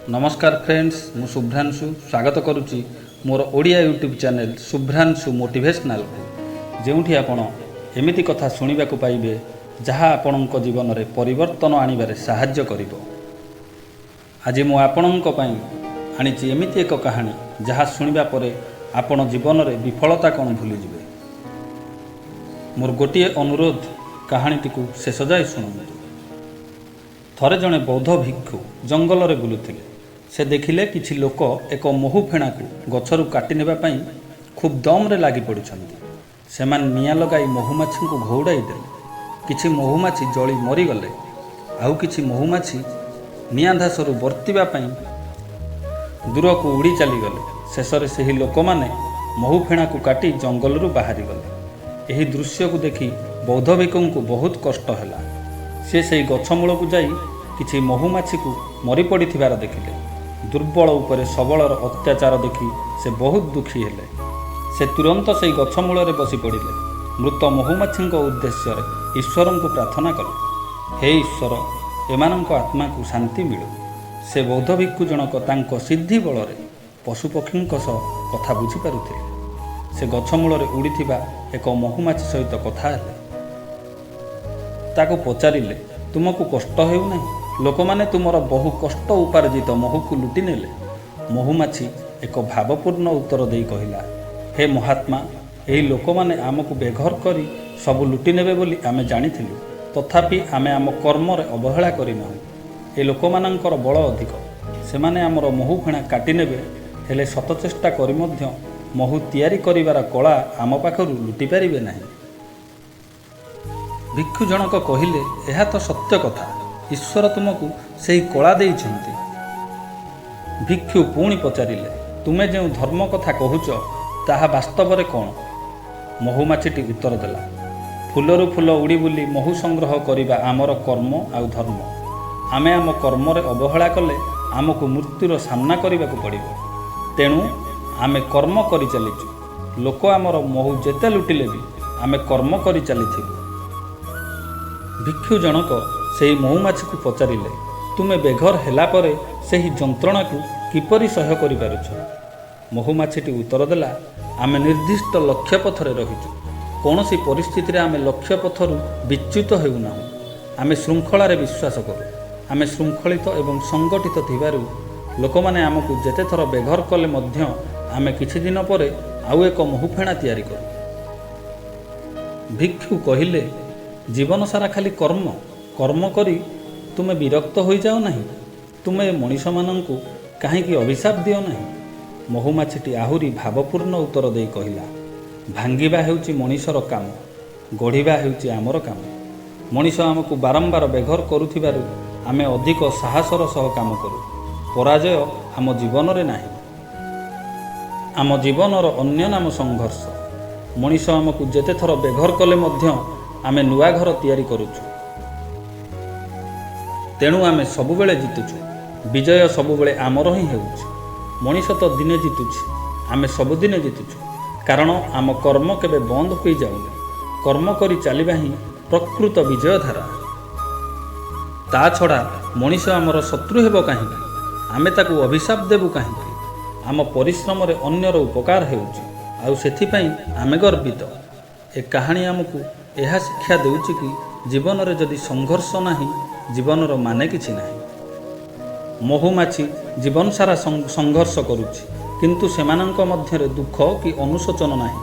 नमस्कार फ्रेंड्स, मु शुभ्रांशु स्वागत करुच्ची मोर Odia YouTube channel Subhranshu motivational को जोठी आपण एमिति कथा शुणा पाइबे जहाँ आपण जीवन में परिवर्तन आनिबारे साहाय्य करिवो। आज मु आपणक पई आनिछि एमिति एक कहानी जहाँ शुणिबा परे आपण जीवन में विफलता कौन भूली जिवे। मोर गोटे अनुरोध कहानीटी को शेष जाए शुणु। थरे जड़े बौद्ध भिक्षु जंगल में बुलुथिले। से देखिले किछि लोक एक महू फेणा को गछरु काटि नेबा पई खूब दम रे लागि पड़ुछन्ति। सेमान निया लगाई महुमाछी को घौड़ाई देले। किछि महुमाछी जली मरी गले, आउ किछि महुमाछी निया धासरु बर्तिबा पई दूर को उड़ी चली गले। शेषरे सेही लोक माने महू फेणा को काटि जंगल रु बाहरी गले। एही दृश्य को देखि बौद्ध भिक्षु को बहुत कष्ट हैला। से सेही गछ मूल को जाई किछि महुमाछी को मरी पड़िथिबार देखिले। दुर्बल उपरे सबलर अत्याचार देखि से बहुत दुखी हेले। से तुरंत से गछ मूल बसी पड़िले। मृत महुमाछी उद्देश्य ईश्वर को प्रार्थना कले, हे ईश्वर, एमानंक आत्मा को शांति मिलू। से बौद्ध भिक्षु जनक तांको सिद्धि बल पशुपक्षी कथा बुझी पारुथिले। से गछ मूल उड़ीथिबा एक महुमाछी सहित कथा हेले। ताको पचारिले, तुमको कष्ट हेउ नाही? लोक माने तुमर बहु कष्ट उपार्जित महू को लुटि नेले। महुमाछी एक भावपूर्ण उत्तर दे कहिला, हे महात्मा, एही लोक माने आमको बेघर करी सब लुटि नेबे बोली आमे जानिथिलु, तथापि आमे आम कर्म रे अवहेला करिनाहु। ए लोक मानकर बल अधिक। सेमाने आमर महू फेणा काटि नेबे, हेले शत चेष्टा करी मध्य महू तैयारी करिवार कला आम पाखरु लुटि पारिबे नाही। भिक्षु जनक कहिले, एहा तो सत्य कथा। ईश्वर तुमको सेही कला देइछन्ति। भिक्षु पुणी पचारिले, तुमे जो धर्म कथा कहूच ताहा वास्तव में कौन? महुमाछीटी उत्तर देला, फुलरु फुल उड़ी बुली महू संग्रह करिबा आमर कर्म आउ धर्म। आमे आम कर्म रे अवहेला कले आमको मृत्युर सामना करिबाकु पड़िबो। तेणु आमे कर्म करि चलिचु। लोक आमर महू जेते लुटिले भी आमे कर्म करि चलिथिबु। भिक्षु जनक सेही महुमाछी को पचारिले, तुमे बेघर हेला परे सेही जंत्रणा को किपरि सह्य करि पारुछ? महुमाछीटी उत्तर देला, आमे निर्दिष्ट लक्ष्य पथरे रहिछु। कौनसी परिस्थिति रे आमे लक्ष्य पथरु विच्युत हेउ नाहु। आमे श्रृंखलारे विश्वास करू। आमे श्रृंखलित एवं संगठित थिबारु लोक माने आमको जेते थर बेघर कले मध्य आमे किछि दिन परे आउ एक महू फेणा तैयारी करू। भिक्षु कहिले, जीवन सारा खाली कर्म कर्म करी तुमे विरक्त हो जाओ नहीं? तुमे मनीष मानंकु काहेकि अभिशाप दियो नहीं? महुमाछीटी आहुरी भावपूर्ण उत्तर दे कहिला, भांगिबा हेउची मनीषर काम, गढ़िबा हेउची आमर काम। मनीष आमको बारंबार बेघर करुथिबारु आमे अधिक साहसर सह काम करू। पराजय आम जीवन रे नाही। आम जीवनर अन्य नाम संघर्ष। मनीष आमको जेते थर बेघर कले मध्य आमे नुआ घर तैयारी करुछु। तेणु आमे सबुबेले जितुछु। विजय सबुबेले आमर ही हेउछि। मनीष तो दिने जितुछि, आमे सबुदिने जितुछु। कारण आम कर्म केबे बंद होई जाउनी। कर्म करी चलिबा ही प्रकृत विजय धारा। ता छड़ा मनीष आमर शत्रु हेबो काहेकि? आमे ताकू अभिशाप देबु काहेकि? आम परिश्रम रे अन्यर उपकार हेउछि, आउ सेथिपई आमे गर्वित। ए कहानी आमको यह शिक्षा देउछि कि जीवन में जदि संघर्ष नाही, जीवनर माने किछि नाही। महुमाछी जीवन सारा संघर्ष करुछि, किंतु सेमानंक मध्यरे दुख कि अनुशोचन नाही।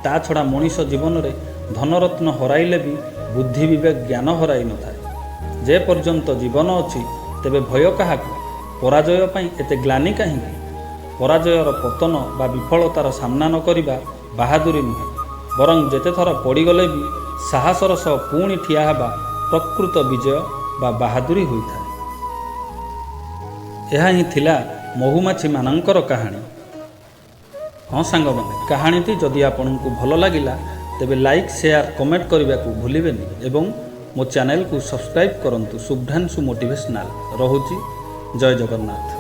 ता छड़ा मनीष जीवन में धनरत्न हराइले भी बुद्धि विवेक ज्ञान हराई न थाए। जे पर्यंत जीवन अछि तेबे भय काहाकु? पराजय पई एते ग्लानि काहेकि? पराजयर पतन बा विफलतार सामना न करिबा बहादुरी नुहे, बरं जेते थर पड़ीगले भी साहसर सह पुणी ठिया हेबा प्रकृत विजय बा बहादुरी होइथाए। यह ही थिला महुमाछी मानंकर कहानी। हाँ सांग माने, कहानीटी जदि आपनकु भल लागिला तेबे लाइक शेयर कमेंट करने को भूलिबेनी एवं मो चैनल को सब्सक्राइब करंतु। शुभ्रांशु मोटिवेशनल रहुची। जय जगन्नाथ।